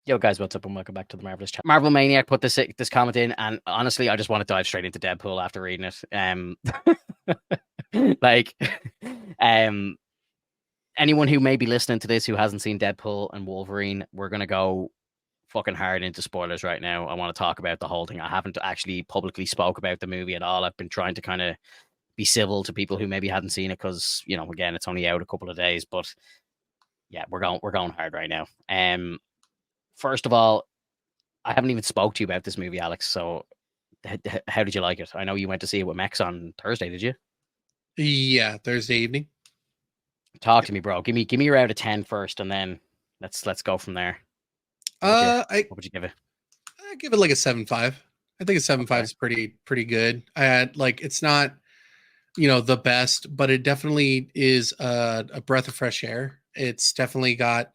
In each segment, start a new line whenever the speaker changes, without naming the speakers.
Yo, guys, what's up, and welcome back to the Marvelous Chat. Marvel Maniac put this comment in, and honestly, I just want to dive straight into Deadpool after reading it. Like, um, anyone who may be listening to this who hasn't seen Deadpool and Wolverine, we're gonna go fucking hard into spoilers right now. I want to talk about the whole thing. I haven't actually publicly spoke about the movie at all. I've been trying to kind of be civil to people who maybe hadn't seen it because, again, it's only out a couple of days. But yeah, we're going hard right now. First of all, I haven't even spoke to you about this movie, Alex. So, how did you like it? I know you went to see it with Max on Thursday. Did you?
Yeah, Thursday evening.
Talk
Yep.
to me, bro. Give me your out of 10 first, and then let's go from there. What would you
I
what would you give it?
I give it like a 7.5. I think a 7.5
Okay.
is pretty good. I had like it's not the best, but it definitely is a breath of fresh air. It's definitely got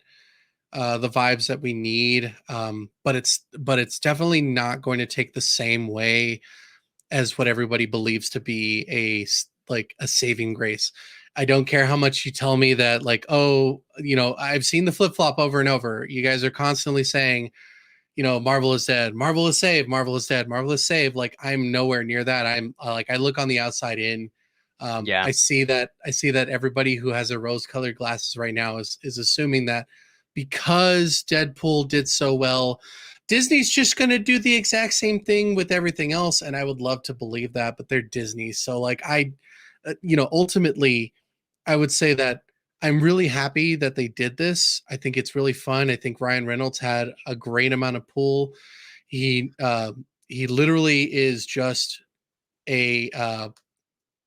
the vibes that we need. But it's definitely not going to take the same way as what everybody believes to be like a saving grace. I don't care how much you tell me that, like, oh, I've seen the flip flop over and over. You guys are constantly saying, Marvel is dead, Marvel is saved, Marvel is dead, Marvel is saved. Like, I'm nowhere near that. I'm like, I look on the outside in.
Yeah.
I see that everybody who has a rose-colored glasses right now is assuming that because Deadpool did so well, Disney's just going to do the exact same thing with everything else. And I would love to believe that, but they're Disney. So, like, ultimately, I would say that I'm really happy that they did this. I think it's really fun. I think Ryan Reynolds had a great amount of pull. He literally is just a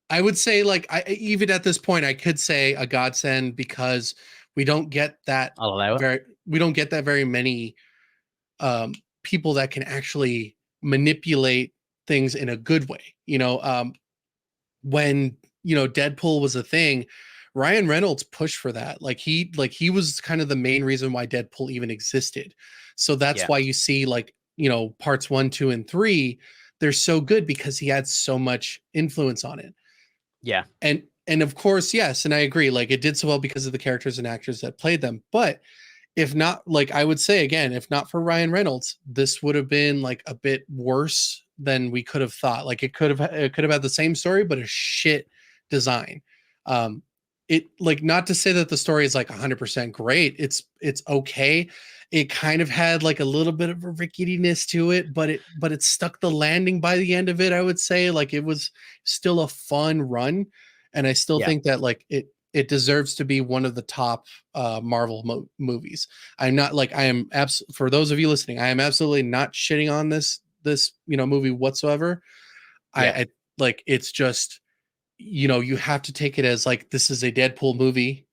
I would say, like, I even at this point I could say a godsend, because we don't get that
I'll allow it.
we don't get that very many um people that can actually manipulate things in a good way. When Deadpool was a thing, Ryan Reynolds pushed for that. Like he was kind of the main reason why Deadpool even existed. So that's
Yeah.
why you see, like, parts 1, 2, and 3, they're so good because he had so much influence on it.
Yeah.
And of course, yes, and I agree, like, it did so well because of the characters and actors that played them. But if not, like, I would say again, if not for Ryan Reynolds, this would have been like a bit worse than we could have thought. Like, it could have had the same story but a shit design. Um it, like, not to say that the story is like 100% great. It's okay. It kind of had like a little bit of a ricketiness to it, but it stuck the landing by the end of it. I would say, like, it was still a fun run, and I still
Yeah.
think that, like, it deserves to be one of the top Marvel movies. I'm not like I am for those of you listening, I am absolutely not shitting on this movie whatsoever. I,
Yeah.
I like, it's just, you have to take it as, like, this is a Deadpool movie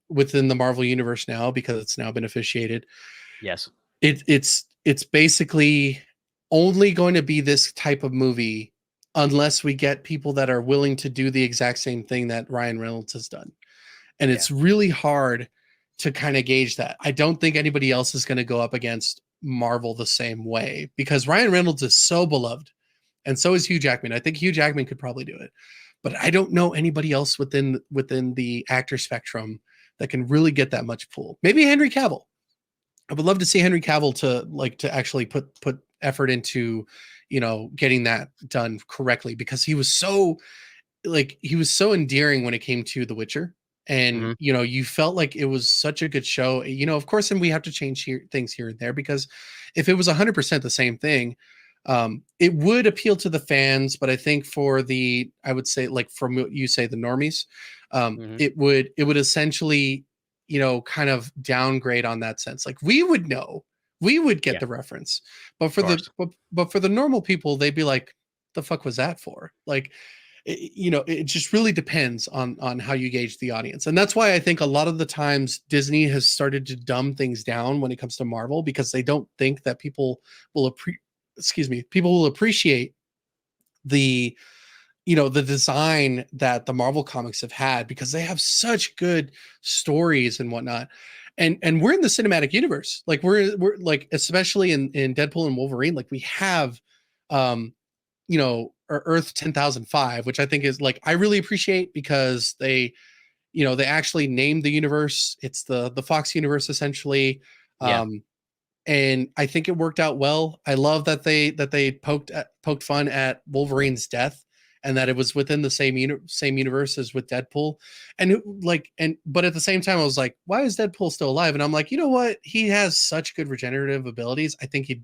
within the Marvel universe now, because it's now been officiated.
Yes.
It's basically only going to be this type of movie unless we get people that are willing to do the exact same thing that Ryan Reynolds has done. And
Yeah.
it's really hard to kind of gauge that. I don't think anybody else is going to go up against Marvel the same way, because Ryan Reynolds is so beloved, and so is Hugh Jackman. I think Hugh Jackman could probably do it, but I don't know anybody else within the actor spectrum that can really get that much pull. Maybe Henry Cavill. I would love to see Henry Cavill to actually put effort into getting that done correctly, because he was so endearing when it came to The Witcher. And
Hmm.
you felt like it was such a good show. Of course, and we have to change things here and there, because if it was 100% the same thing, it would appeal to the fans. But I think I would say, like, from what you say, the normies,
Hmm.
it would essentially, kind of downgrade on that sense. Like, we would get
Yeah.
the reference, but
Of
for the
course.
but for the normal people, they'd be like, the fuck was that for? Like, it just really depends on how you gauge the audience. And that's why I think a lot of the times Disney has started to dumb things down when it comes to Marvel, because they don't think that people will appreciate the the design that the Marvel comics have had, because they have such good stories and whatnot. And we're in the cinematic universe. Like, we're like, especially in Deadpool and Wolverine, like, we have um Earth 10,005, which I think is, like, I really appreciate, because they actually named the universe. It's the Fox universe, essentially.
Yeah.
Um and I think it worked out well. I love that they poked fun at Wolverine's death, and that it was within the same universe as with Deadpool. And but at the same time, I was like, why is Deadpool still alive? And I'm like, you know what? He has such good regenerative abilities. I think he'd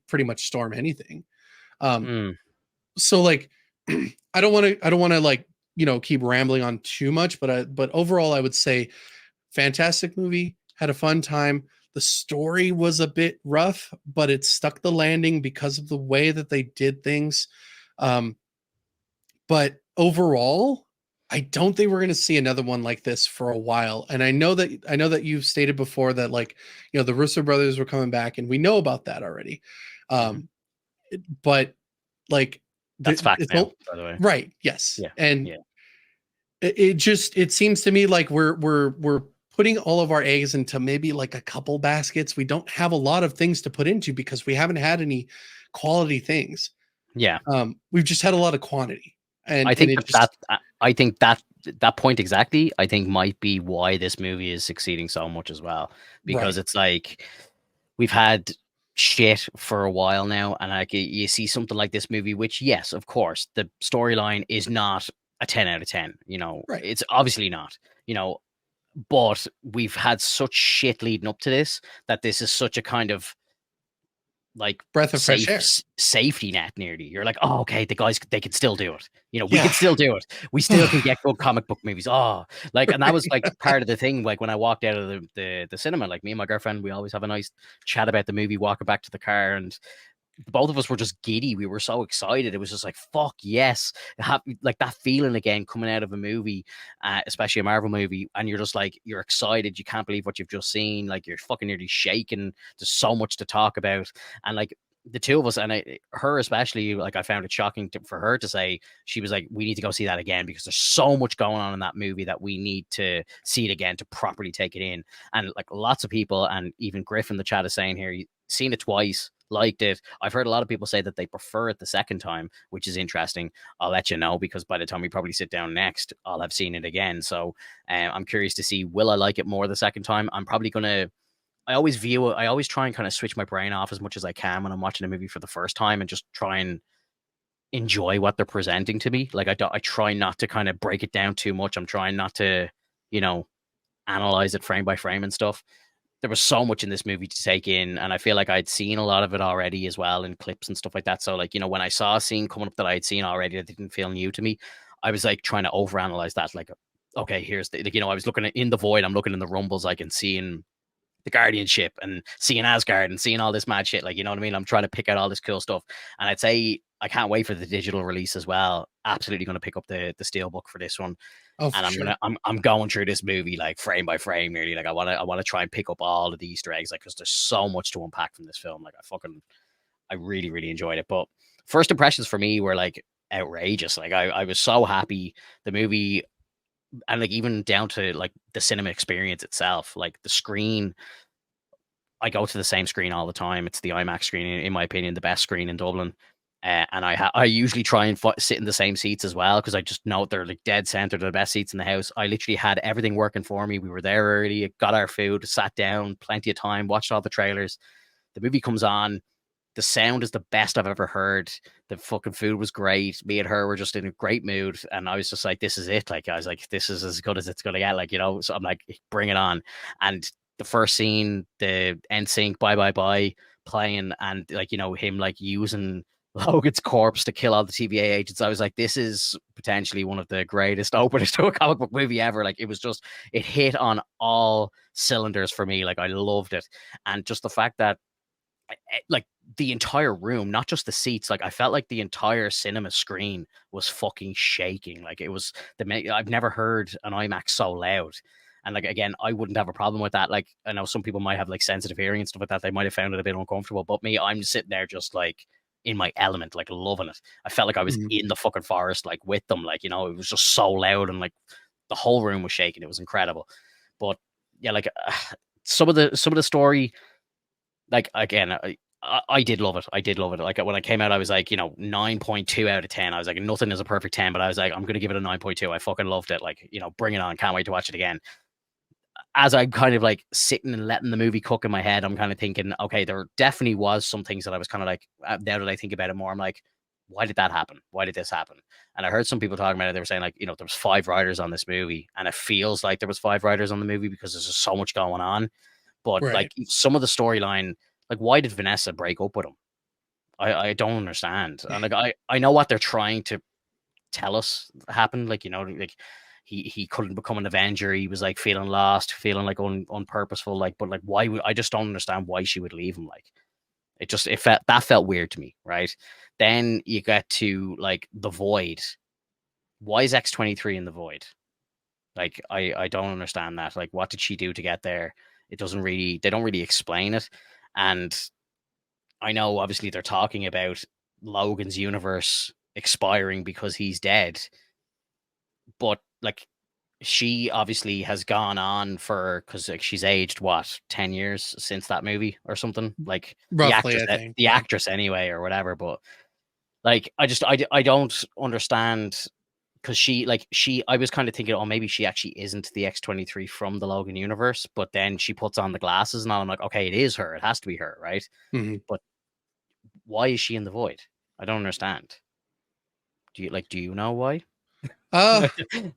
pretty much storm anything. Um,
Mm,
so like, I don't want to like keep rambling on too much, but overall, I would say fantastic movie. Had a fun time. The story was a bit rough, but it stuck the landing because of the way that they did things. Um, but overall, I don't think we're going to see another one like this for a while. And I know that you've stated before that like the Russo brothers were coming back, and we know about that already.
mhm.
Um, but like
That's fact
it's
now,
all
by the way.
right. Yes,
Yeah,
and
yeah,
it seems to me like we're putting all of our eggs into maybe like a couple baskets. We don't have a lot of things to put into because we haven't had any quality things.
yeah.
We've just had a lot of quantity, and
I
and
think
it
that
just
I think that point exactly, I think might be why this movie is succeeding so much as well, because
right.
it's like we've had shit for a while now, and like you see something like this movie, which yes, of course, the storyline is not a 10 out of 10.
Right.
It's obviously not. You know, but we've had such shit leading up to this that this is such a kind of like
Breath of fresh air.
safety net nearly. You're like, oh, okay, the guys they can still do it. We
Yeah.
can still do it. We still can get good comic book movies. Oh, like, and that was like
Right.
part of the thing. Like when I walked out of the cinema, like me and my girlfriend, we always have a nice chat about the movie, walking back to the car, and both of us were just giddy. We were so excited. It was just like, fuck yes. Like that feeling again coming out of a movie, especially a Marvel movie, and you're just like, you're excited. You can't believe what you've just seen. Like you're fucking nearly shaking. There's so much to talk about. And like the two of us, and her especially, like I found it shocking for her to say, she was like, we need to go see that again because there's so much going on in that movie that we need to see it again to properly take it in. And like lots of people, and even Griff in the chat is saying here, seen it twice, liked it. I've heard a lot of people say that they prefer it the second time, which is interesting. I'll let you know because by the time we probably sit down next, I'll have seen it again. So I'm curious to see, will I like it more the second time? I'm probably gonna. I always view it. I always try and kind of switch my brain off as much as I can when I'm watching a movie for the first time and just try and enjoy what they're presenting to me. Like I try not to kind of break it down too much. I'm trying not to, you know, analyze it frame by frame and stuff. There was so much in this movie to take in, and I feel like I'd seen a lot of it already as well in clips and stuff like that. So like, when I saw a scene coming up that I had seen already that didn't feel new to me, I was like trying to overanalyze that. Like, okay, here's the, like, I was looking in the void, I'm looking in the rumbles, like, and seeing the guardianship and seeing Asgard and seeing all this mad shit. Like, you know what I mean? I'm trying to pick out all this cool stuff. And I'd say I can't wait for the digital release as well. Absolutely going to pick up the steelbook for this one.
Oh,
And
for sure.
I'm going through this movie like frame by frame nearly. Like I want to try and pick up all of the Easter eggs, like, because there's so much to unpack from this film. Like I really, really enjoyed it. But first impressions for me were like outrageous. Like I was so happy. The movie, and like even down to like the cinema experience itself, like the screen, I go to the same screen all the time. It's the IMAX screen, in my opinion, the best screen in Dublin. And I usually try and sit in the same seats as well because I just know they're like dead center, they're the best seats in the house. I literally had everything working for me. We were there early, got our food, sat down, plenty of time, watched all the trailers. The movie comes on. The sound is the best I've ever heard. The fucking food was great. Me and her were just in a great mood, and I was just like, "This is it." Like I was like, "This is as good as it's gonna get." Like, so I'm like, "Bring it on!" And the first scene, the NSYNC "Bye Bye Bye" playing, and like him like using Logan's corpse to kill all the TVA agents. I was like, "This is potentially one of the greatest openers to a comic book movie ever." Like it hit on all cylinders for me. Like I loved it, and just the fact that like the entire room, not just the seats. Like I felt like the entire cinema screen was fucking shaking. Like it was I've never heard an IMAX so loud. And like again, I wouldn't have a problem with that. Like I know some people might have like sensitive hearing and stuff like that. They might have found it a bit uncomfortable. But me, I'm sitting there just like in my element, like loving it. I felt like I was
Mhm.
in the fucking forest, like with them. Like, it was just so loud and like the whole room was shaking. It was incredible. But yeah, like some of the story, like again, I did love it. I did love it. Like when I came out, I was like, 9.2 out of 10. I was like, nothing is a perfect 10, but I was like, I'm gonna give it a 9.2. I fucking loved it. Like, bring it on. Can't wait to watch it again. as I'm kind of like sitting and letting the movie cook in my head, I'm kind of thinking, okay, there definitely was some things that I was kind of like, now that I think about it more, I'm like, why did that happen? Why did this happen? And I heard some people talking about it. They were saying like, there was 5 writers on this movie, and it feels like there was 5 writers on the movie because there's just so much going on. But
Right.
like some of the storyline, like why did Vanessa break up with him? I don't understand. And like I know what they're trying to tell us happened. Like, like he couldn't become an Avenger. He was like feeling lost, feeling like unpurposeful. Like, but like, why would I just don't understand why she would leave him? Like, it felt weird to me, right? Then you get to like the void. Why is X-23 in the void? Like, I don't understand that. Like, what did she do to get there? They don't really explain it. And I know obviously they're talking about Logan's universe expiring because he's dead, but like she obviously has gone on for because like she's aged what 10 years since that movie or something. Like
Roughly, I think.
the
Yeah.
actress anyway or whatever. But like I don't understand because she I was kind of thinking, oh, maybe she actually isn't the X-23 from the Logan universe, but then she puts on the glasses and all, I'm like, okay, it is her. It has to be her, right?
Mhm.
But why is she in the void? I don't understand. Do you know why?
Uh,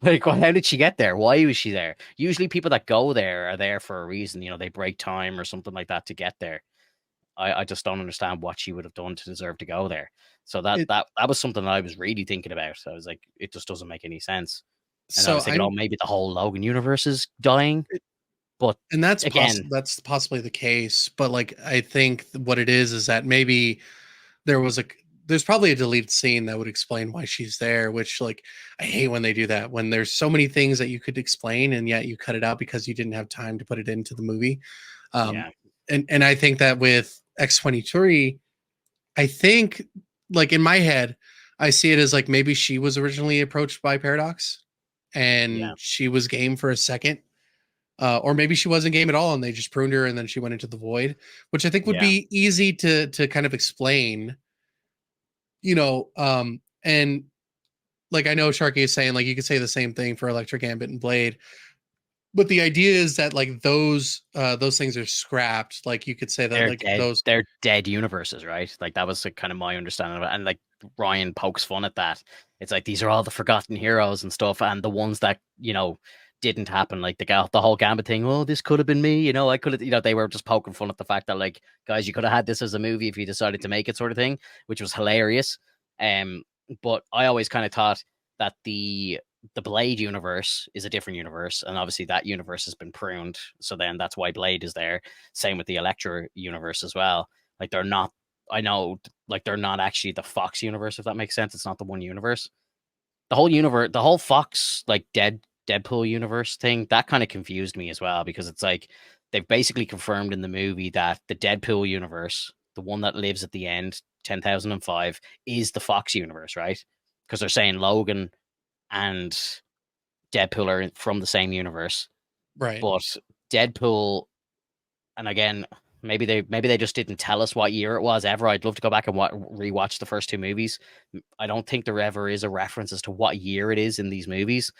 Like, how did she get there? Why was she there? Usually, people that go there are there for a reason. They break time or something like that to get there. I just don't understand what she would have done to deserve to go there. So
it
that was something that I was really thinking about. I was like, it just doesn't make any sense. And I
so
was thinking, oh,
I'm
maybe the whole Logan universe is dying.
it,
But
and
again,
that's possibly the case, but like I think what it is that maybe there was a there's probably a deleted scene that would explain why she's there, which like I hate when they do that, when there's so many things that you could explain and yet you cut it out because you didn't have time to put it into the movie. Um,
yeah,
and I think that with X-23, I think like in my head, I see it as like maybe she was originally approached by Paradox
yeah,
and she was game for a second. Or maybe she wasn't game at all and they just pruned her and then she went into the void, which I think would
yeah.
be easy to kind of explain, and like I know Sharky is saying like you could say the same thing for Electric Gambit and Blade, but the idea is that like those things are scrapped. Like you could say that
They're
like
dead.
those
They're dead universes, right? Like that was kind of my understanding of it. And like Ryan pokes fun at that. It's like these are all the forgotten heroes and stuff, and the ones that didn't happen. Like the whole Gambit thing. Oh, this could have been me. I could have. They were just poking fun at the fact that like, guys, you could have had this as a movie if you decided to make it, sort of thing, which was hilarious. Um, but I always kind of thought that the Blade universe is a different universe, and obviously that universe has been pruned. So then that's why Blade is there. Same with the Electra universe as well. Like they're not. I know, like they're not actually the Fox universe, if that makes sense. It's not the one universe. The whole Fox like Deadpool universe thing that kind of confused me as well because it's like they've basically confirmed in the movie that the Deadpool universe, the one that lives at the end, 10,005, is the Fox universe, right? Because they're saying Logan and Deadpool are from the same universe,
right.
but Deadpool, and again, maybe they just didn't tell us what year it was ever. I'd love to go back and rewatch the first two movies. I don't think there ever is a reference as to what year it is in these movies,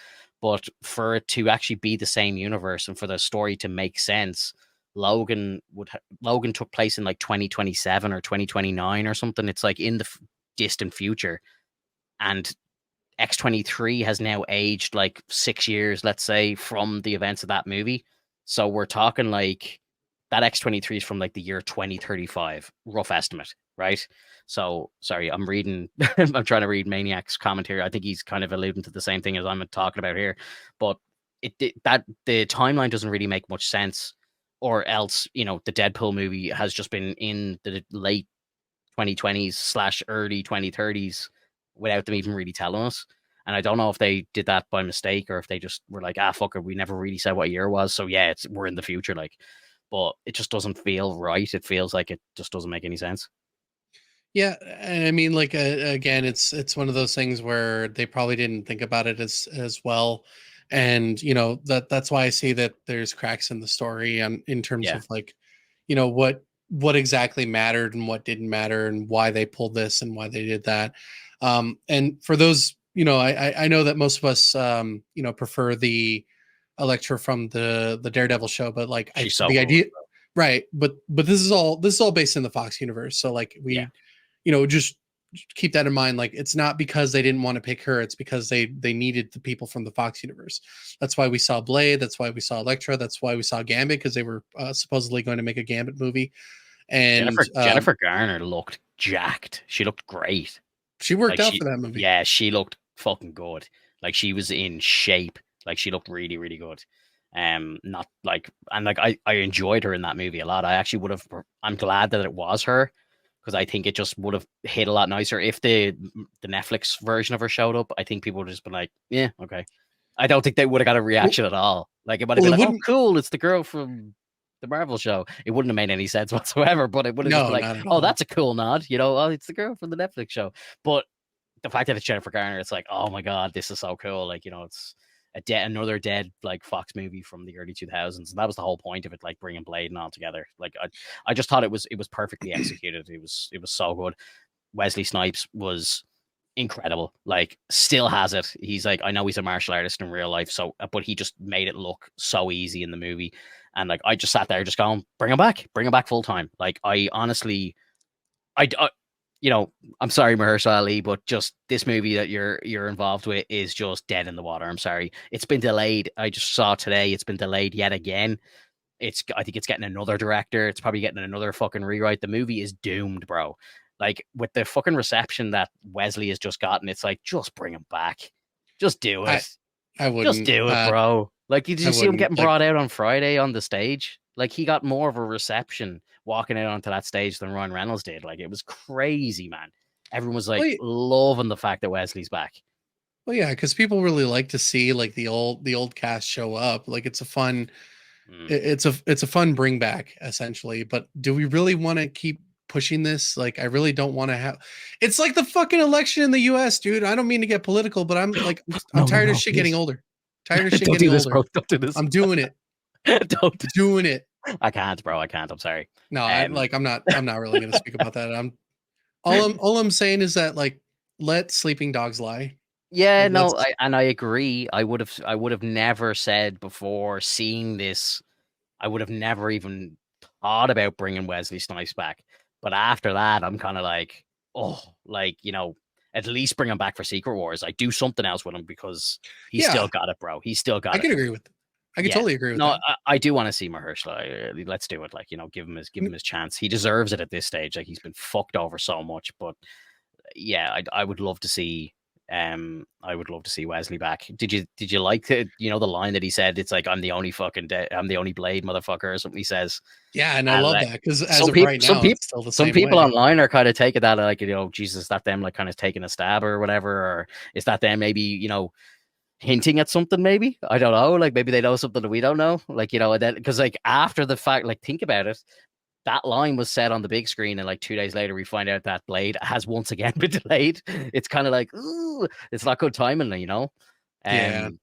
but for it to actually be the same universe and for the story to make sense, Logan took place in like 2027 or 2029 or something. It's like in the distant future, and X-23 has now aged like 6 years, let's say, from the events of that movie. So we're talking like that X-23 is from like the year 2035, rough estimate, right? So sorry, I'm reading, I'm trying to read Maniac's commentary. I think he's kind of alluding to the same thing as I'm talking about here, but that the timeline doesn't really make much sense. Or else, the Deadpool movie has just been in the late 2020s slash early 2030s without them even really telling us. And I don't know if they did that by mistake or if they just were like, fuck it, we never really said what year it was. So yeah, we're in the future, like, but it just doesn't feel right. It feels like it just doesn't make any sense.
Yeah, and I mean, like again, it's one of those things where they probably didn't think about it as well, and that's why I see that there's cracks in the story in terms
Yeah,
of like, what exactly mattered and what didn't matter and why they pulled this and why they did that, and for those, I know that most of us prefer the Elektra from the Daredevil show, but like
She's so
the
good.
idea, right? But this is all based in the Fox universe, so like
Yeah.
we, just keep that in mind. Like it's not because they didn't want to pick her; it's because they needed the people from the Fox universe. That's why we saw Blade. That's why we saw Elektra. That's why we saw Gambit, because they were supposedly going to make a Gambit movie, and
Jennifer Garner looked jacked. She looked great.
she worked
Like
out for that movie.
yeah, she looked fucking good. Like she was in shape. Like she looked really, really good. Not like and like I enjoyed her in that movie a lot. I actually would have. I'm glad that it was her because I think it just would have hit a lot nicer if the Netflix version of her showed up. I think people would have just been like, yeah, okay. I don't think they would have got a
Well,
reaction at all. Like it might have
well,
been
it
like, oh,
wouldn't.
cool, it's the girl from the Marvel show. It wouldn't have made any sense whatsoever, but it would have just
No,
been like,
not at
oh,
all.
that's a cool nod, oh, it's the girl from the Netflix show. But the fact that it's Jennifer Garner, it's like, oh my god, this is so cool. Like, it's another dead like Fox movie from the early 2000s, and that was the whole point of it, like bringing Blade and all together. Like, I just thought it was perfectly executed. It was so good. Wesley Snipes was incredible. Like, still has it. He's like, I know he's a martial artist in real life, so but he just made it look so easy in the movie. And like, I just sat there, just going, bring him back full time. Like, I honestly, I I'm sorry, Mahershala Ali, but just this movie that you're involved with is just dead in the water. I'm sorry, it's been delayed. I just saw today it's been delayed yet again. I think it's getting another director. It's probably getting another fucking rewrite. The movie is doomed, bro. Like with the fucking reception that Wesley has just gotten, it's like just bring him back. Just do
I
it.
I
Just
wouldn't.
do it, bro. Like, did
I
you see him
wouldn't
getting
like.
brought out on Friday on the stage? Like, he got more of a reception walking out onto that stage than Ryan Reynolds did. Like, it was crazy, man. Everyone was
Well,
like loving the fact that Wesley's back.
well, yeah, because people really like to see like the old cast show up. Like it's a fun,
Mm.
it's a fun bring back essentially. But do we really want to keep pushing this? Like I really don't want to have. It's like the fucking election in the U.S., dude. I don't mean to get political, but I'm like I'm
No, no,
tired of
no,
shit getting
please.
older. Tired of shit
Don't
getting
do this,
older.
bro. Don't do this.
I'm doing it.
Don't.
Doing it.
I can't, bro. I can't. I'm sorry.
No,
Um,
I'm not really going to speak about that. All I'm saying is that like let sleeping dogs lie.
Yeah,
Like
no,
let's
I agree. I would have never said before seeing this. I would have never even thought about bringing Wesley Snipes back. But after that, I'm kind of like, oh, like, at least bring him back for Secret Wars. Like, do something else with him because he's still
yeah,
got it, bro. He's still
I
got it.
can agree with I can
Yeah.
totally agree with
No,
that.
I do want to see Mahershala. Let's do it. Like, give him his chance. He deserves it at this stage. Like, he's been fucked over so much. But yeah, I would love to see. I would love to see Wesley back. Did you like the line that he said? It's like I'm the only Blade motherfucker or something he says.
Yeah, and I
And
love
like
that because as
some
of
people,
right
some
now,
people,
it's still the
some
same
people
way.
online are kind of taking that like Jesus, is that them like kind of taking a stab or whatever, or is that them maybe hinting at something? Maybe I don't know. Like maybe they know something that we don't know. Like and then because like after the fact, like think about it, that line was said on the big screen, and like 2 days later, we find out that Blade has once again been delayed. It's kind of like, ooh, it's not good timing,
Yeah,
Um,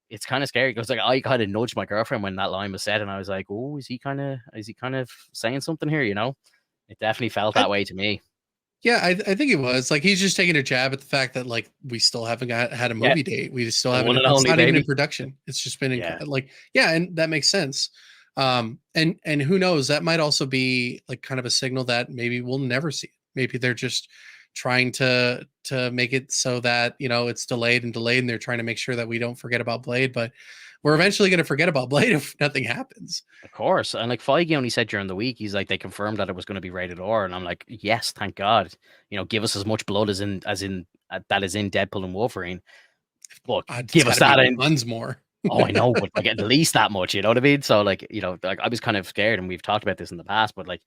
it's kind of scary because like I kind of nudged my girlfriend when that line was said, and I was like, oh, is he kind of saying something here? It definitely felt
I
that way to me.
yeah, I think it was like he's just taking a jab at the fact that like we still haven't had a
Yeah,
movie date. We still
the
haven't.
one and
It's
only
not even in
baby.
production. It's just been in
Yeah,
like yeah, and that makes sense. And who knows? That might also be like kind of a signal that maybe we'll never see it. Maybe they're just trying to make it so that it's delayed and delayed, and they're trying to make sure that we don't forget about Blade. But we're
mm,
eventually going to forget about Blade if nothing happens.
of course. And like Feige only said during the week, he's like they confirmed that it was going to be rated R, and I'm like, yes, thank God. Give us as much blood as in that is in Deadpool and Wolverine. But
It's
give
got
us
to be
that in.
tons more.
Oh, I know, but like at least that much, you know what I mean? So like, like I was kind of scared, and we've talked about this in the past, but like,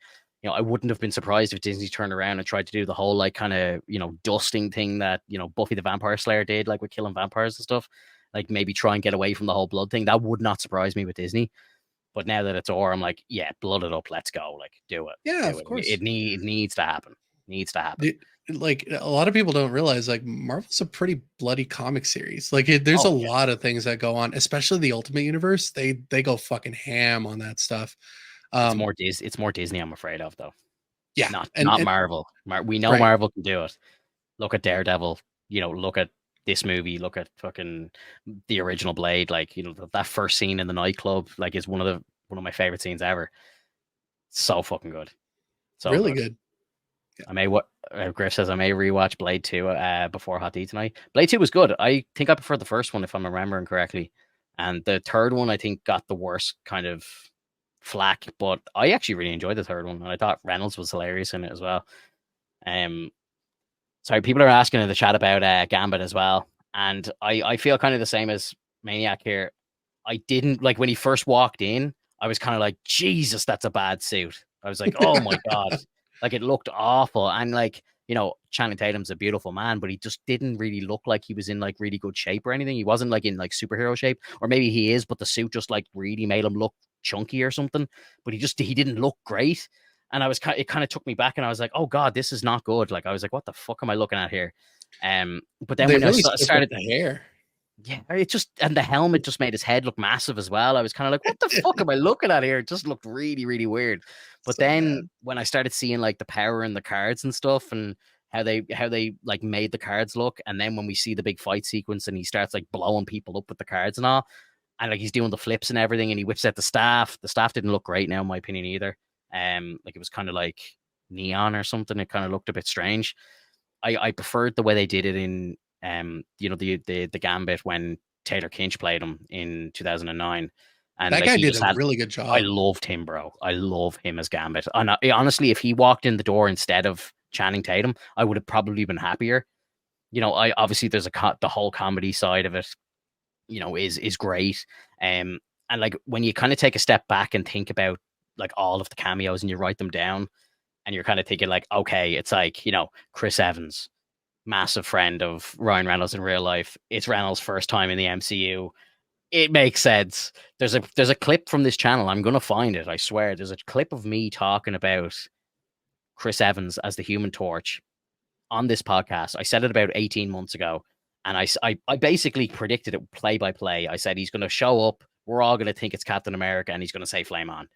I wouldn't have been surprised if Disney turned around and tried to do the whole like kind of, dusting thing that, Buffy the Vampire Slayer did, like with killing vampires and stuff. Like maybe try and get away from the whole blood thing. That would not surprise me with Disney. But now that it's over, I'm like, yeah, blood it up, let's go. Like, do it.
Yeah,
Do
of
it.
course.
It needs to happen. Needs to happen.
Like a lot of people don't realize like Marvel's a pretty bloody comic series. Like there's a
Oh yeah.
lot of things that go on, especially the Ultimate Universe. They go fucking ham on that stuff. Um
It's more Disney, I'm afraid of though.
yeah,
Not
and
Marvel. We know
right.
Marvel can do it. Look at Daredevil. Look at this movie, look at fucking the original Blade, like, you know, that first scene in the nightclub, like, is one of my favorite scenes ever. So fucking good. So
Really
good.
good.
I may what Griff says I may rewatch Blade 2 before Hot D tonight. Blade 2 was good. I think I prefer the first one if I'm remembering correctly. And the third one I think got the worst kind of flack, but I actually really enjoyed the third one and I thought Reynolds was hilarious in it as well. Um Sorry, people are asking in the chat about Gambit as well. And I feel kind of the same as Maniac here. I didn't like when he first walked in, I was kind of like, Jesus, that's a bad suit. I was like, oh my God. Like it looked awful. And like, you know, Channing Tatum's a beautiful man, but he just didn't really look like he was in like really good shape or anything. He wasn't like in like superhero shape, or maybe he is, but the suit just like really made him look chunky or something. But he didn't look great. And it kind of took me back, and I was like, oh God, this is not good. Like I was like, what the fuck am I looking at here? But then
They
when I
really stepped up
started,
the hair.
yeah, it just, and the helmet just made his head look massive as well. I was kind of like, what the fuck am I looking at here? It just looked really, really weird. But
So
then
bad.
when I started seeing like the power in the cards and stuff, and how they like made the cards look, and then when we see the big fight sequence and he starts like blowing people up with the cards and all, and like he's doing the flips and everything, and he whips out the staff. The staff didn't look great now, in my opinion, either. Like it was kind of like neon or something. It kind of looked a bit strange. I preferred the way they did it in you know, the Gambit when Taylor Kinch played him in 2009, and
That
like
guy
he
did
just
a
had.
really good
I
job.
loved him, bro. I love him as Gambit. And honestly, if he walked in the door instead of Channing Tatum, I would have probably been happier. You know, I obviously there's the whole comedy side of it. You know, is great. And like when you kind of take a step back and think about like all of the cameos and you write them down, and you're kind of thinking like, okay, it's like, you know, Chris Evans, massive friend of Ryan Reynolds in real life. It's Reynolds' first time in the MCU. It makes sense. There's a clip from this channel. I'm gonna find it. I swear. There's a clip of me talking about Chris Evans as the Human Torch on this podcast. I said it about 18 months ago, and I basically predicted it play by play. I said he's going to show up. We're all going to think it's Captain America, and he's going to say "Flame on."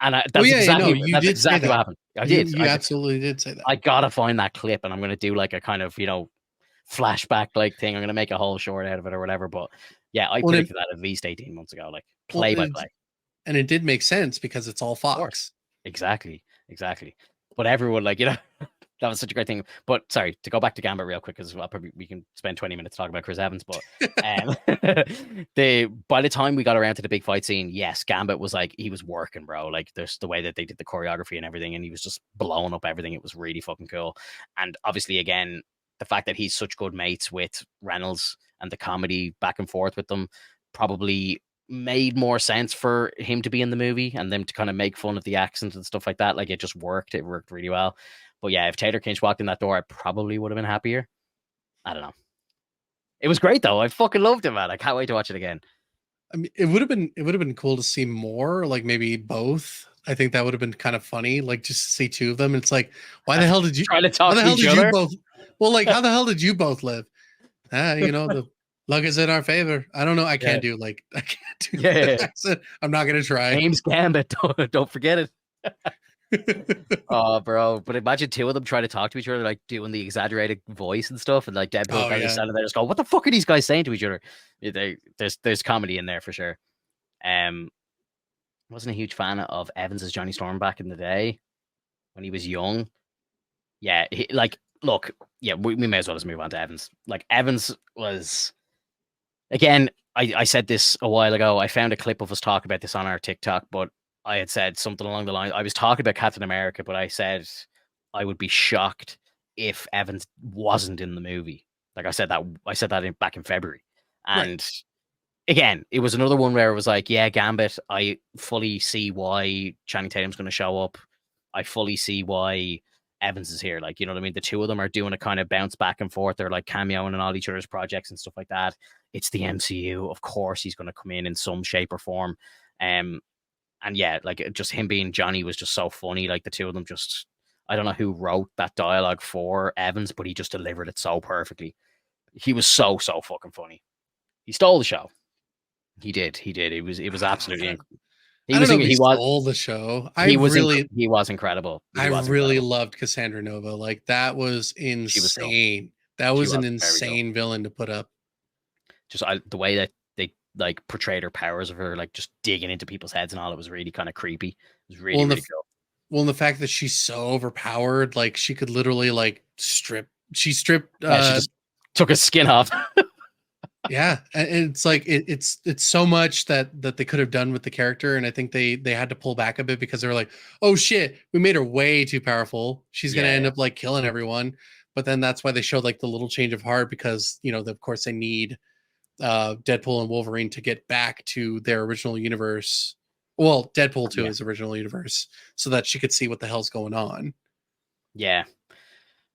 And
Oh yeah, you know, you
that's
did say
exactly what
that.
happened. I
You
did.
you absolutely did say that.
I gotta find that clip, and I'm gonna do like a kind of, you know, flashback like thing. I'm gonna make a whole short out of it or whatever. But yeah, I
Well, it,
predicted that at least 18 months ago, like
well,
play by
it,
play.
and it did make sense because it's all
Of course.
Fox.
Exactly. Exactly. But everyone, like, you know, that was such a great thing. But sorry, to go back to Gambit real quick, because we can spend 20 minutes talking about Chris Evans. But by the time we got around to the big fight scene, yes, Gambit was like, he was working, bro. Like there's the way that they did the choreography and everything, and he was just blowing up everything. It was really fucking cool. And obviously, again, the fact that he's such good mates with Reynolds and the comedy back and forth with them probably made more sense for him to be in the movie and them to kind of make fun of the accent and stuff like that. Like it just worked. It worked really well. But yeah, if Taylor Kinch walked in that door, I probably would have been happier. I don't know. It was great though. I fucking loved it, man. I can't wait to watch it again.
I mean, it would have been cool to see more, like maybe both. I think that would have been kind of funny, like just to see two of them. It's like,
Trying to
how
talk
the
to
hell
each
did you
other.
both? Well, like how the hell did you both live? The luck is in our favor. I don't know. I
Yeah.
can't do like I can't do
Yeah.
the accent. I'm not gonna try.
James Gambit. Don't forget it. Oh, bro. But imagine two of them trying to talk to each other, like doing the exaggerated voice and stuff. And like Deadpool
Oh
kind of
yeah.
standing there just go, what the fuck are these guys saying to each other? There's comedy in there for sure. Um, wasn't a huge fan of Evans as Johnny Storm back in the day when he was young. Yeah, like, look, yeah, we may as well just move on to Evans. Like, Evans was, again, I said this a while ago. I found a clip of us talk about this on our TikTok, but I had said something along the line. I was talking about Captain America, but I said I would be shocked if Evans wasn't in the movie. Like I said that back in February.
Right.
And again, it was another one where it was like, yeah, Gambit, I fully see why Channing Tatum's going to show up. I fully see why Evans is here. Like, you know what I mean? The two of them are doing a kind of bounce back and forth. They're like cameoing in all each other's projects and stuff like that. It's the MCU. Of course, he's going to come in some shape or form. Um, and yeah, like just him being Johnny was just so funny. Like the two of them just, I don't know who wrote that dialogue for Evans, but he just delivered it so perfectly. He was so fucking funny. He stole the show. He did. He did. It was absolutely. He
I don't
was.
know if he
He was.
stole the show.
He was. He was incredible.
I
He was
really
incredible.
loved Cassandra Nova. Like that was
She was cool.
insane. That
She
was an
was very cool.
insane villain to put up.
Just the way that they like portrayed her powers of her like just digging into people's heads and all, it was really kind of creepy. It was
Well,
really
and
really
the
cool.
well, and the fact that she's so overpowered, like she could literally like strip. She stripped.
Yeah, she just took his skin off.
Yeah, and it's like it's so much that they could have done with the character, and I think they had to pull back a bit because they were like, oh shit, we made her way too powerful. She's gonna
Yeah,
end
yeah,
up like killing everyone. But then that's why they showed like the little change of heart because of course they need Deadpool and Wolverine to get back to their original universe. Well, Deadpool to
yeah,
his original universe, so that she could see what the hell's going on.
yeah.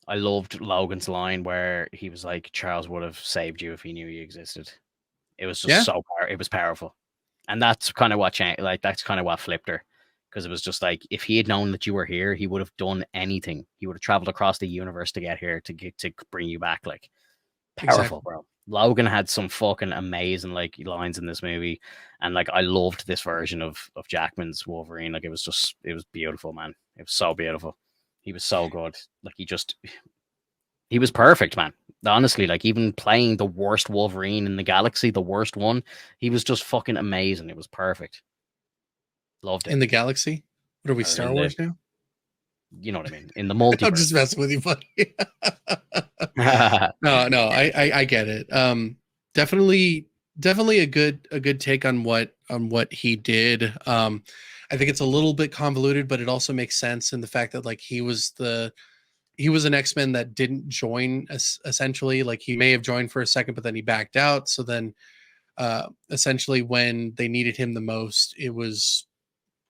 I loved Logan's line where he was like, "Charles would have saved you if he knew you existed." It was just
Yeah,
so it was powerful, and that's kind of what changed. Like that's kind of what flipped her, because it was just like if he had known that you were here, he would have done anything. He would have traveled across the universe to get here to bring you back. Like powerful,
exactly.
bro. Logan had some fucking amazing like lines in this movie, and like I loved this version of Jackman's Wolverine. Like it was beautiful, man. It was so beautiful. He was so good. Like he was perfect, man. Honestly, like even playing the worst Wolverine in the galaxy, the worst one, he was just fucking amazing. It was perfect. Loved it.
In the galaxy, what are we,
Or
Star
in the,
Wars now?
you know what I mean, in the
I'm
multiverse.
just messing with you, buddy.
Yeah,
No, I get it. Definitely, definitely a good take on what he did. I think it's a little bit convoluted, but it also makes sense in the fact that like he was an X-Men that didn't join us essentially. Like he may have joined for a second, but then he backed out. So then, essentially, when they needed him the most, it was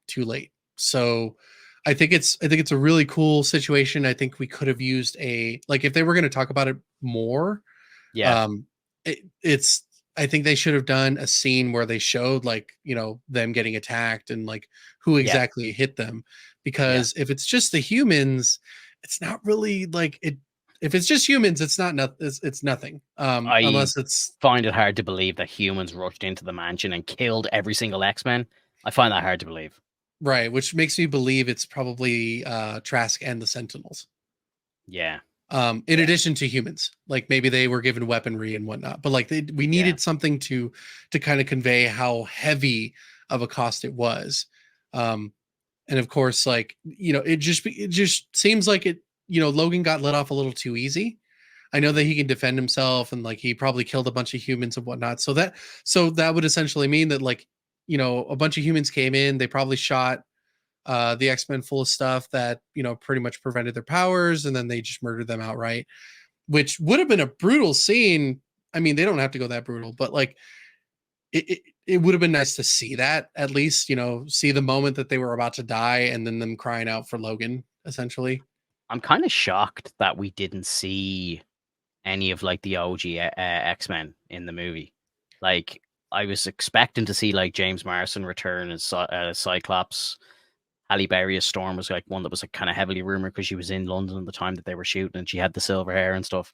too late. So I think it's a really cool situation. I think we could have used a like if they were going to talk about it more,
yeah,
um it's I think they should have done a scene where they showed like, them getting attacked and like who
yeah,
exactly hit them
yeah.
because if it's just the humans, it's not really like it if it's just humans, it's not it's nothing.
I
Unless it's
find it hard to believe that humans rushed into the mansion and killed every single X-Men. I find that hard to believe.
right, which makes me believe it's probably Trask and the Sentinels.
Yeah,
In
yeah,
addition to humans, like maybe they were given weaponry and whatnot, but like we
yeah.
needed something to kind of convey how heavy of a cost it was. um and of course, like, it just seems like Logan got let off a little too easy. I know that he can defend himself and like he probably killed a bunch of humans and whatnot, so that would essentially mean that like, a bunch of humans came in, they probably shot the X-Men full of stuff that pretty much prevented their powers, and then they just murdered them outright, which would have been a brutal scene. I mean, they don't have to go that brutal, but like it would have been nice to see that at least, see the moment that they were about to die and then them crying out for Logan, essentially.
I'm kind of shocked that we didn't see any of like the OG X-Men in the movie. Like I was expecting to see like James Marsden return as Cyclops. Halle Berry as Storm was like one that was like kind of heavily rumored because she was in London at the time that they were shooting and she had the silver hair and stuff.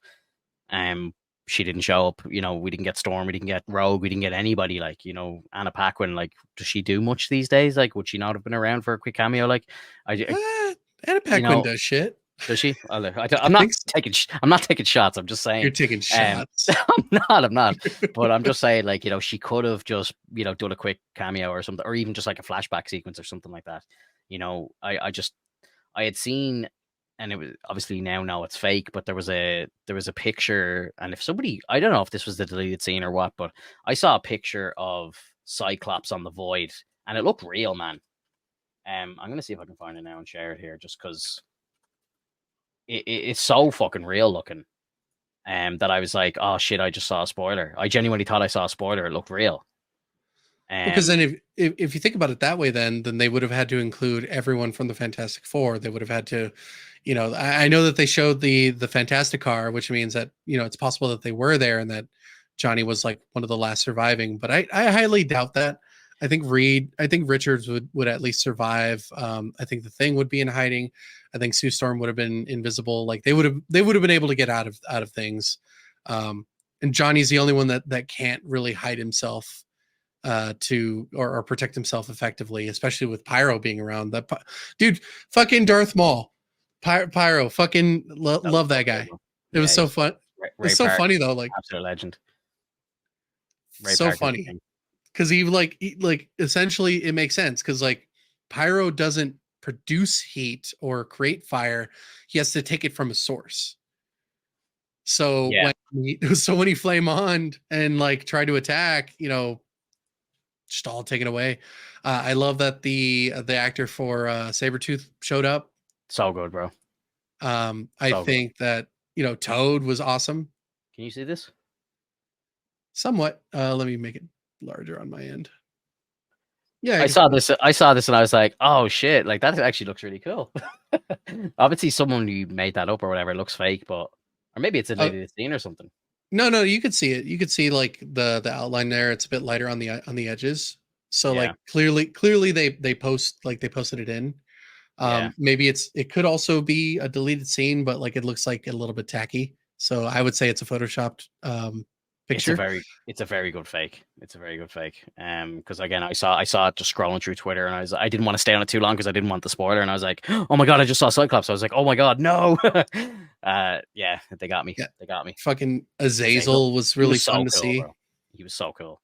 Um, she didn't show up. We didn't get Storm, we didn't get Rogue, we didn't get anybody. Like, Anna Paquin. Like, does she do much these days? Like, would she not have been around for a quick cameo? Like,
Anna
you
Paquin
know,
does shit.
does she?
I
I'm not
think so.
taking. I'm not taking shots. I'm just
You're
saying.
taking
Um,
shots.
I'm not. I'm not. But I'm just saying, like, she could have just, done a quick cameo or something, or even just like a flashback sequence or something like that. I had seen, and it was obviously now know it's fake, but there was a picture, and if somebody, I don't know if this was the deleted scene or what, but I saw a picture of Cyclops on the Void, and it looked real, man. I'm gonna see if I can find it now and share it here, just because it's so fucking real looking. That I was like, oh shit, I just saw a spoiler. I genuinely thought I saw a spoiler. It looked real.
Because then
Um,
if you think about it that way, then they would have had to include everyone from the Fantastic Four. They would have had to, I know that they showed the Fantastic Car, which means that it's possible that they were there and that Johnny was like one of the last surviving. But I highly doubt that. I think Richards would at least survive. I think the Thing would be in hiding. I think Sue Storm would have been invisible. Like they would have been able to get out of things. And Johnny's the only one that can't really hide himself to or protect himself effectively, especially with Pyro being around. That dude, fucking Darth Maul, Pyro, fucking
that was
love
so
that guy.
cool.
It was
Yeah,
so fun. It's
Ray
so
Park,
funny though, like
absolute legend. Ray
so
Park is the
funny
king.
because like essentially it makes sense because like pyro doesn't produce heat or create fire. He has to take it from a source. So
Yeah,
when he flame on and like try to attack, just all taken away. I love that the actor for Sabretooth showed up.
so good, bro.
I
So good.
think that Toad was awesome.
Can you see this?
Somewhat. Let me make it larger on my end. Yeah, I
I
can.
saw this. I saw this, and I was like, "Oh shit! Like that actually looks really cool." Obviously, someone who made that up or whatever. It looks fake, but or maybe it's a
Uh,
deleted scene or something.
no, you could see it. You could see like the outline there. It's a bit lighter on the edges. So
Yeah,
like clearly they posted it in.
yeah.
Maybe it could also be a deleted scene, but like it looks like a little bit tacky. So I would say it's a photoshopped picture.
It's a very good fake. It's a very good fake. Because again, I saw it just scrolling through Twitter, and I didn't want to stay on it too long because I didn't want the spoiler, and I was like, oh my god, I just saw Cyclops. I was like, oh my god, no. Yeah, they got me.
Yeah,
They got me.
fucking
Azazel,
Azazel was
he
really
was
fun
so
to
cool,
see.
bro. He was so cool.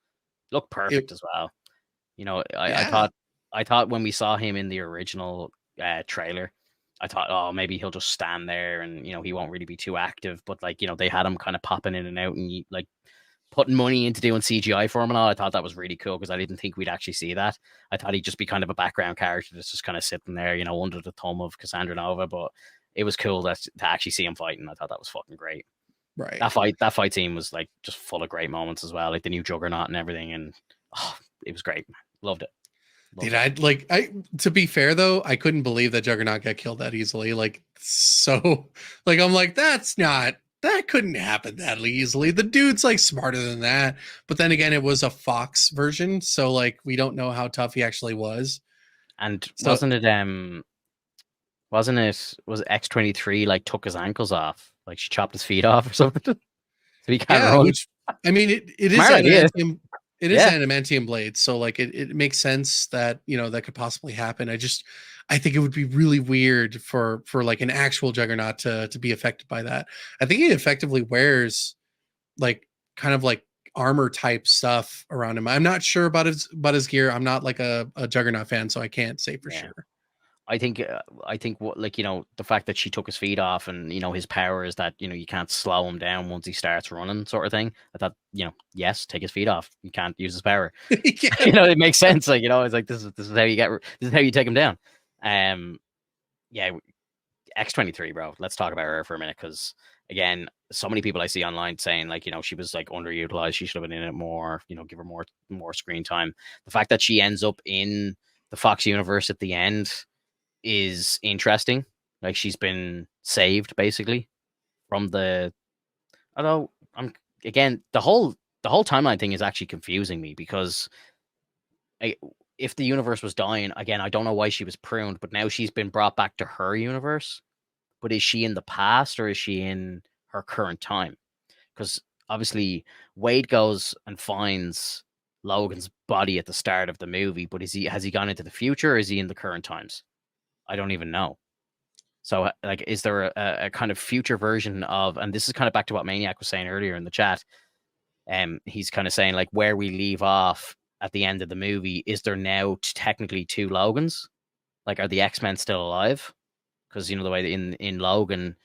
Looked
It
perfect as well. You know,
yeah.
I thought when we saw him in the original trailer, I thought, oh, maybe he'll just stand there and he won't really be too active. But like they had him kind of popping in and out and like putting money into doing CGI for him and all. I thought that was really cool because I didn't think we'd actually see that. I thought he'd just be kind of a background character that's just kind of sitting there, under the thumb of Cassandra Nova. But it was cool to actually see him fighting. I thought that was fucking great.
Right.
That fight scene was like just full of great moments as well, like the new Juggernaut and everything, and it was great. Loved it.
Dude,
Loved it.
I to be fair though, I couldn't believe that Juggernaut got killed that easily. Like so like I'm like, that couldn't happen that easily. The dude's like smarter than that. But then again, it was a Fox version, so like we don't know how tough he actually was.
And
So
was X-23 like took his ankles off, like she chopped his feet off or something, so he can't
yeah,
run.
which I mean it is
Smart idea.
adamantium. It is
Yeah,
adamantium blade, so like it makes sense that that could possibly happen. I think it would be really weird for like an actual Juggernaut to be affected by that. I think he effectively wears like kind of like armor type stuff around him. I'm not sure about his gear. I'm not like a Juggernaut fan, so I can't say for
yeah.
sure.
I think what like the fact that she took his feet off and his power is that you can't slow him down once he starts running, sort of thing. I thought yes, take his feet off. You can't use his power.
Yeah.
It makes sense. Like it's like this is how you this is how you take him down. Um, yeah, X-23, bro. Let's talk about her for a minute because again, so many people I see online saying like she was like underutilized. She should have been in it more. Give her more screen time. The fact that she ends up in the Fox universe at the end is interesting. Like she's been saved basically from the. Although I'm again the whole timeline thing is actually confusing me because I, if the universe was dying again, I don't know why she was pruned, but now she's been brought back to her universe. But is she in the past or is she in her current time? Because obviously Wade goes and finds Logan's body at the start of the movie, but has he gone into the future or is he in the current times? I don't even know. So, like, is there a kind of future version of, and this is kind of back to what Maniac was saying earlier in the chat. He's kind of saying like where we leave off at the end of the movie. Is there now technically two Logans? Like, are the X-Men still alive? Because the way in Logan,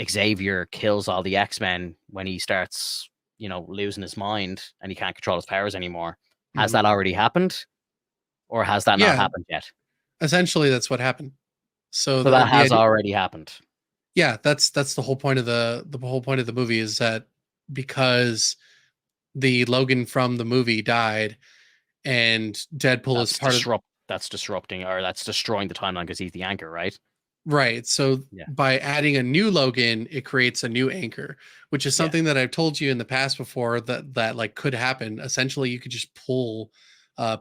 Xavier kills all the X-Men when he starts, losing his mind and he can't control his powers anymore. Has
Mhm.
that already happened, or has that not
Yeah,
happened yet?
essentially that's what happened. So
So that
the
has
idea,
already happened.
yeah, that's the whole point of the whole point of the movie is that because the Logan from the movie died and Deadpool is part of
That's disrupting, or that's destroying the timeline because he's the anchor, right?
right. So
Yeah,
by adding a new Logan, it creates a new anchor, which is
yeah,
something that I've told you in the past before that like could happen. Essentially, you could just pull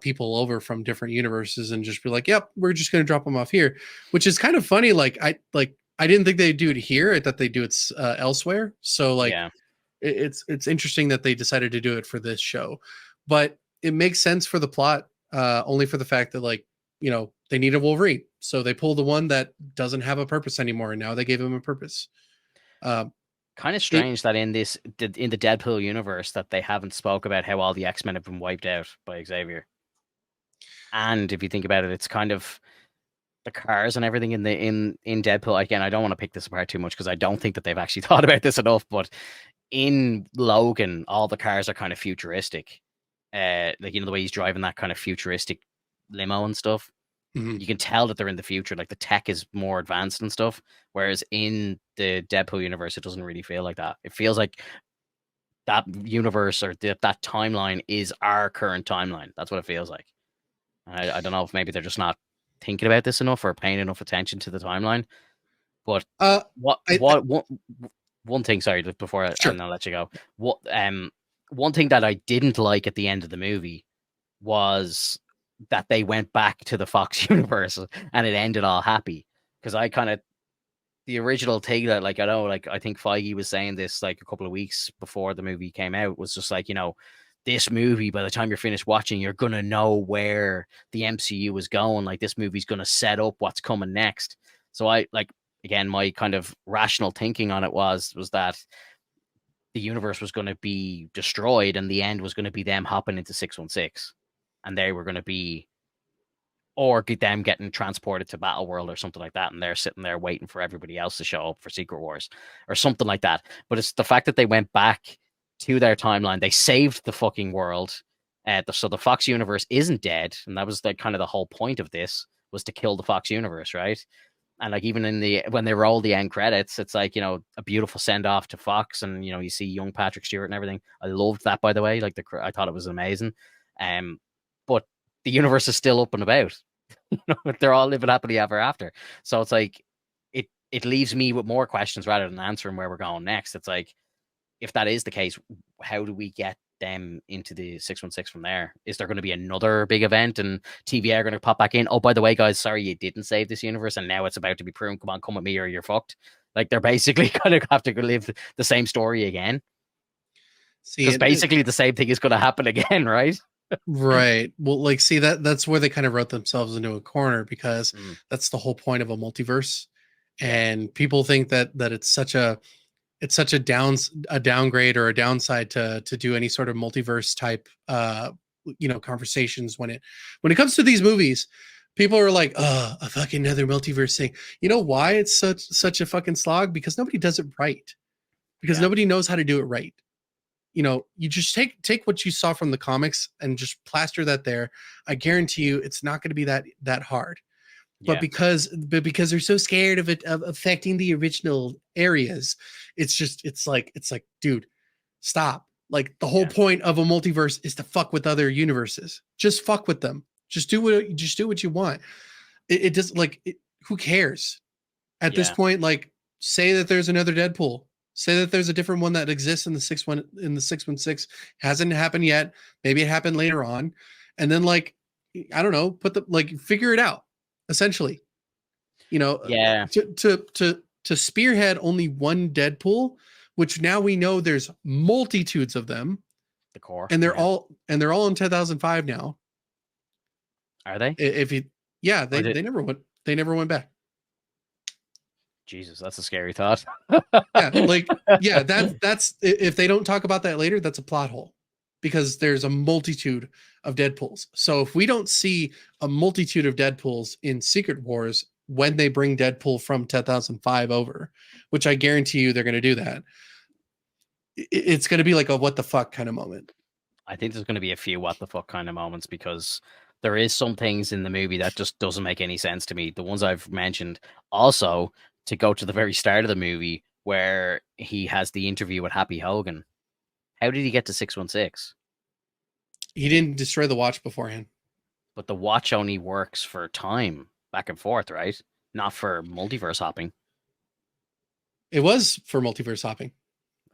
people over from different universes and just be like, "Yep, we're just going to drop them off here," which is kind of funny. I didn't think they'd do it here. I thought they do it elsewhere. So like
yeah.
it's interesting that they decided to do it for this show, but it makes sense for the plot only for the fact that like they need a Wolverine, so they pull the one that doesn't have a purpose anymore, and now they gave him a purpose. um
Kind of
It
strange that in the Deadpool universe that they haven't spoke about how all the X-Men have been wiped out by Xavier. And if you think about it, it's kind of the cars and everything in Deadpool. Again, I don't want to pick this apart too much because I don't think that they've actually thought about this enough. But in Logan, all the cars are kind of futuristic. Like the way he's driving that kind of futuristic limo and stuff.
mhm.
You can tell that they're in the future. Like the tech is more advanced and stuff. Whereas in the Deadpool universe, it doesn't really feel like that. It feels like that universe or that timeline is our current timeline. That's what it feels like. I don't know if maybe they're just not thinking about this enough or paying enough attention to the timeline. But
uh
what
I
what one thing, sorry, before
sure.
and I'll let you go. One thing that I didn't like at the end of the movie was that they went back to the Fox universe and it ended all happy. Because I kind of the original take that like I know like I think Feige was saying this like a couple of weeks before the movie came out was just like this movie by the time you're finished watching you're gonna know where the MCU is going, like this movie's gonna set up what's coming next. So I like again my kind of rational thinking on it was that the universe was going to be destroyed and the end was going to be them hopping into 616 and they were going to be or get them getting transported to Battle World or something like that, and they're sitting there waiting for everybody else to show up for Secret Wars or something like that. But it's the fact that they went back to their timeline, they saved the fucking world. So the Fox universe isn't dead, and that was like kind of the whole point of this was to kill the Fox universe, right? And like even in the when they roll the end credits, it's like a beautiful send off to Fox, and you see young Patrick Stewart and everything. I loved that, by the way. Like I thought it was amazing. But the universe is still up and about. They're all living happily ever after. So it's like it leaves me with more questions rather than answering where we're going next. It's like if that is the case, how do we get them into the 616 from there? Is there going to be another big event and TVA are going to pop back in? Oh, by the way, guys, sorry you didn't save this universe and now it's about to be proven. Come on, come with me or you're fucked. Like they're basically going to have to live the same story again
See
because
it,
basically the same thing is going to happen again, right?
right. Well, like, see that's where they kind of wrote themselves into a corner because
Mm,
that's the whole point of a multiverse.
yeah,
And people think that it's such a downgrade or a downside to do any sort of multiverse type conversations when it comes to these movies. People are like, oh, a fucking another multiverse thing. You know why it's such a fucking slog? Because nobody does it right. Because
yeah,
nobody knows how to do it right. You just take what you saw from the comics and just plaster that there. I guarantee you it's not going to be that hard. But
yeah,
because they're so scared of it of affecting the original areas, it's like dude, stop. Like the whole
yeah,
point of a multiverse is to fuck with other universes. Just fuck with them. Just do what you want. It does like who cares? At this
yeah,
point, like say that there's another Deadpool. Say that there's a different one that exists in the 616. Hasn't happened yet. Maybe it happened later on. And then like I don't know, put the like figure it out, essentially.
yeah.
To spearhead only one Deadpool, which now we know there's multitudes of them,
The core,
and they're
yeah.
all and they're all in 2005 now.
Are they?
If you yeah,
Or
they never went back.
Jesus, that's a scary thought.
Yeah, like yeah, that's if they don't talk about that later, that's a plot hole because there's a multitude of Deadpools. So if we don't see a multitude of Deadpools in Secret Wars when they bring Deadpool from 2005 over, which I guarantee you they're going to do that, it's going to be like a what the fuck kind of moment.
I think there's going to be a few what the fuck kind of moments because there is some things in the movie that just doesn't make any sense to me. The ones I've mentioned. Also, to go to the very start of the movie where he has the interview with Happy Hogan. How did he get to 616?
He didn't destroy the watch beforehand.
But the watch only works for time back and forth, right? Not for multiverse hopping.
It was for multiverse hopping.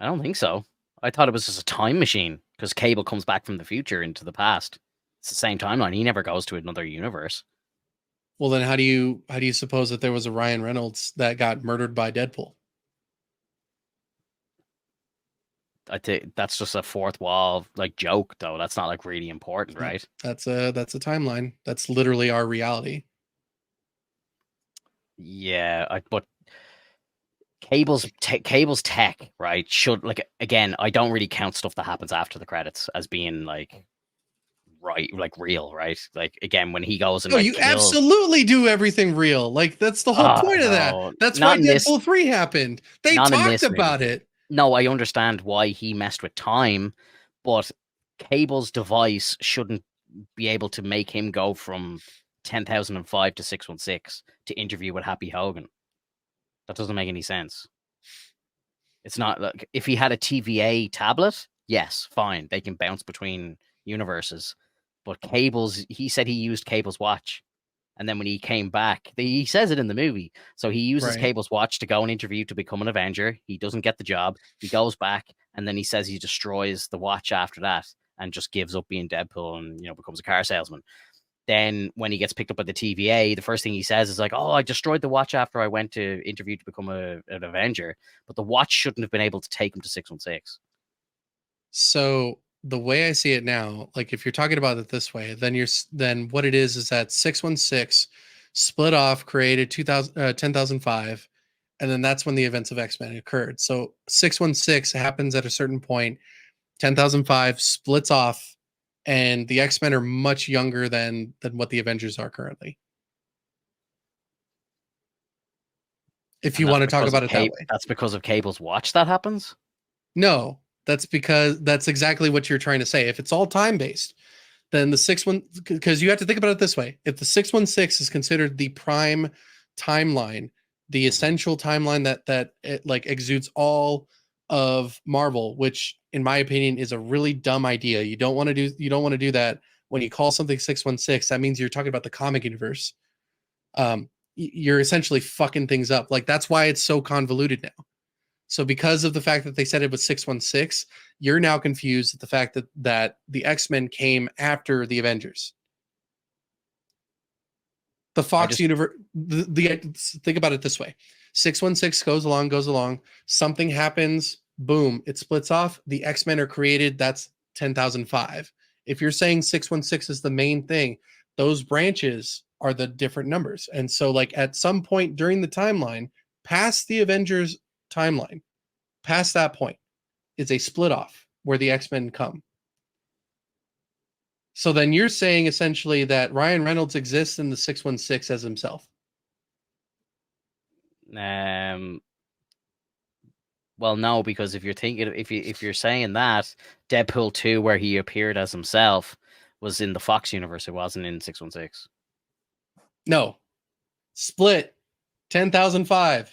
I don't think so. I thought it was just a time machine because Cable comes back from the future into the past. It's the same timeline. He never goes to another universe.
Well, then how do you suppose that there was a Ryan Reynolds that got murdered by Deadpool?
I think that's just a fourth wall like joke though. That's not like really important,
No,
right?
that's a timeline. That's literally our reality.
Yeah, but Cable's tech, right? Should like again, I don't really count stuff that happens after the credits as being like right, like real, right? Like again, when he goes and
No,
like
you
kills.
absolutely do everything real. Like that's the whole
Oh
point of that.
no,
That's why
not in this,
Deadpool 3 happened. They
not in
talked
this movie.
about it.
No, I understand why he messed with time, but Cable's device shouldn't be able to make him go from 10,005 to 616 to interview with Happy Hogan. That doesn't make any sense. It's not like if he had a TVA tablet, yes, fine, they can bounce between universes. But Cable's, he said he used Cable's watch. And then when he came back, he says it in the movie. So he uses
Right.
Cable's watch to go and interview to become an Avenger. He doesn't get the job. He goes back, and then he says he destroys the watch after that and just gives up being Deadpool and becomes a car salesman. Then when he gets picked up by the TVA, the first thing he says is like, "Oh, I destroyed the watch after I went to interview to become an Avenger." But the watch shouldn't have been able to take him to 616.
So the way I see it now, like if you're talking about it this way, then what it is that 616 split off, created 10,005, and then that's when the events of X-Men occurred. So 616 happens at a certain point, 10,005 splits off, and the X-Men are much younger than what the Avengers are currently. If
And
you
that's
want to talk
because of
about it that way.
That's because of Cable's watch that happens.
No, that's because that's exactly what you're trying to say. If it's all time based, then the 6-1, because you have to think about it this way. If the 616 is considered the prime timeline, the essential timeline that it like exudes all of Marvel, which in my opinion is a really dumb idea. You don't want to do that. When you call something 616, that means you're talking about the comic universe. You're essentially fucking things up. Like that's why it's so convoluted now. So because of the fact that they said it was 616, you're now confused at the fact that the X-Men came after the Avengers. The
I
Fox
just
universe, think about it this way. 616 goes along, something happens, boom, it splits off, the X-Men are created, that's 10,005. If you're saying 616 is the main thing, those branches are the different numbers. And so like at some point during the timeline, past the Avengers timeline, past that point is a split off where the X-Men come. So then you're saying essentially that Ryan Reynolds exists in the 616 as himself.
um well, no, because if you're saying that Deadpool 2, where he appeared as himself, was in the Fox universe, it wasn't in 616.
No. Split 10,005.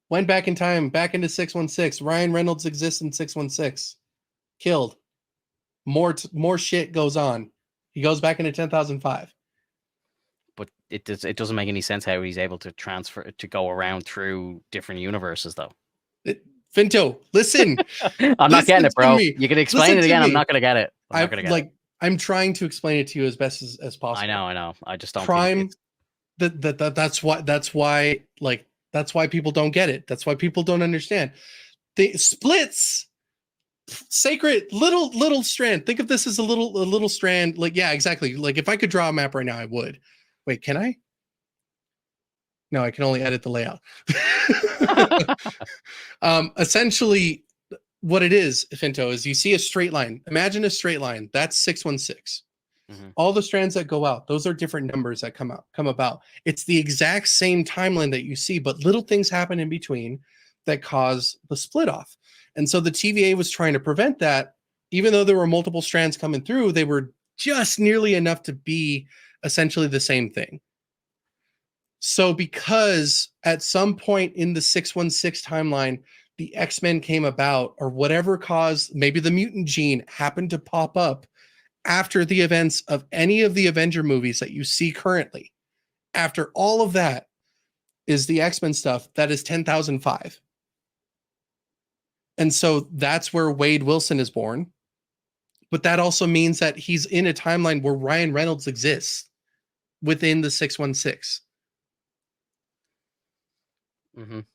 Went back in time, back into 616. Ryan Reynolds exists in 616. Killed. More shit goes on. He goes back into 10,005.
But it doesn't make any sense how he's able to go around through different universes though.
Finto, listen.
I'm not getting
Listen
it,
to
bro.
me.
You can explain
Listen
it
to
again. I'm
me.
not gonna get it. I'm not gonna get it.
I'm trying to explain it to you as best as possible.
I know. I just don't think
Crime
it's
that's why people don't get it. That's why people don't understand. The splits, sacred little strand. Think of this as a little strand. Like, yeah, exactly. Like if I could draw a map right now, I would. Wait, can I? No, I can only edit the layout. Essentially, what it is, Finto, is you see a straight line. Imagine a straight line. That's 616.
Mhm.
All the strands that go out, those are different numbers that come about. It's the exact same timeline that you see, but little things happen in between that cause the split off. And so the TVA was trying to prevent that. Even though there were multiple strands coming through, they were just nearly enough to be essentially the same thing. So because at some point in the 616 timeline, the X-Men came about, or whatever caused, maybe the mutant gene happened to pop up after the events of any of the Avenger movies that you see currently. After all of that is the X-Men stuff that is 10,005. And so that's where Wade Wilson is born. But that also means that he's in a timeline where Ryan Reynolds exists within the 616.
Mhm.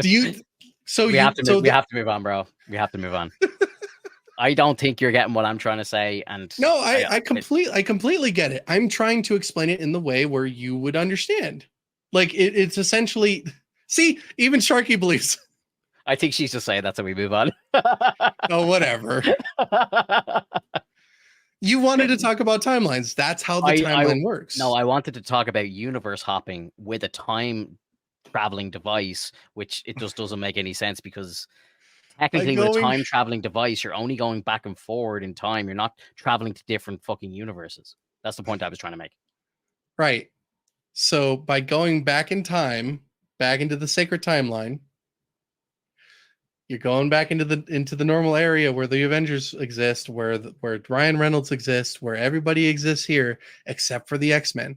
Do you so
We
you
have to
so
we have to move on, bro. We have to move on. I don't think you're getting what I'm trying to say, and
no, I completely get it. I'm trying to explain it in the way where you would understand. Like it's essentially See, even Sharky believes.
I think she's just saying that, so we move on.
Oh, whatever. You wanted to talk about timelines. That's how the
I
timeline
no,
works.
I wanted to talk about universe hopping with a time traveling device, which it just doesn't make any sense because
By
technically with a
going
time traveling device, you're only going back and forward in time. You're not traveling to different fucking universes. That's the point I was trying to make.
right. So by going back in time, back into the sacred timeline, you're going back into the normal area where the Avengers exist, where Ryan Reynolds exists, where everybody exists here except for the X-Men.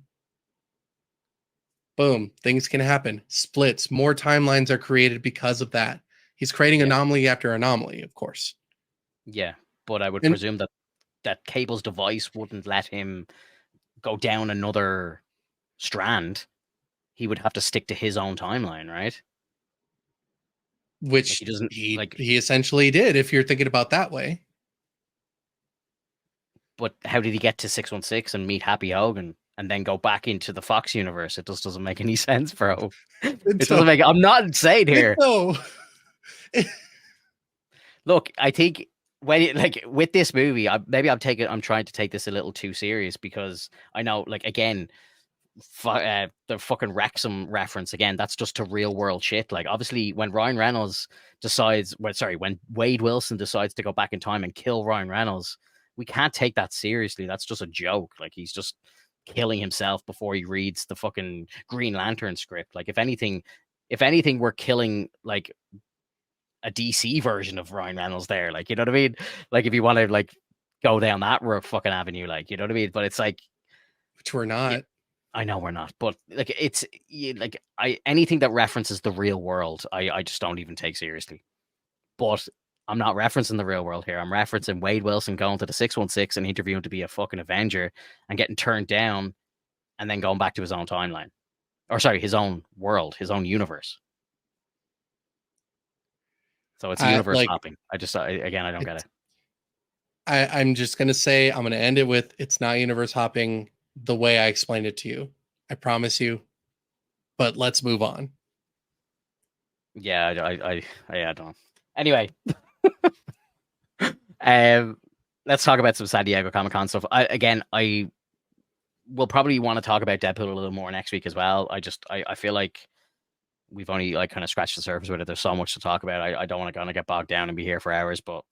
Boom, things can happen. Splits, more timelines are created because of that. He's creating
Yeah,
anomaly after anomaly, of course.
yeah. But I would
And
presume that Cable's device wouldn't let him go down another strand. He would have to stick to his own timeline, right? Like he
which
doesn't
he
like.
he essentially did if you're thinking about that way.
But how did he get to 616 and meet Happy Hogan and then go back into the Fox universe? It just doesn't make any sense, bro.
And
It doesn't
so
make. I'm not insane
and
here.
so
Look, I think like with this movie, I'm trying to take this a little too serious because I know, like again, the fucking Wrexham reference again. That's just to real world shit. Like obviously, when Ryan Reynolds when Wade Wilson decides to go back in time and kill Ryan Reynolds, we can't take that seriously. That's just a joke. Like he's just killing himself before he reads the fucking Green Lantern script. Like if anything, we're killing like a DC version of Ryan Reynolds there. Like, you know what I mean? Like, if you want to like go down that fucking avenue, like, you know what I mean? But it's like,
which we're
yeah,
not.
I know we're not, but like, like I anything that references the real world, I just don't even take seriously. But I'm not referencing the real world here. I'm referencing Wade Wilson going to the 616 and interviewing to be a fucking Avenger and getting turned down and then going back to his own timeline. Or sorry, his own world, his own universe. So it's
I
universe
like
hopping. Again, I don't get
it's
it.
I'm just gonna say I'm gonna end it with it's not universe hopping the way I explained it to you. I promise you. But let's move on.
Yeah, I don't know. Anyway, um, let's talk about some San Diego Comic Con stuff. I will probably want to talk about Deadpool a little more next week as well. I feel like we've only like kind of scratched the surface with it. There's so much to talk about. I don't want to kind of get bogged down and be here for hours, but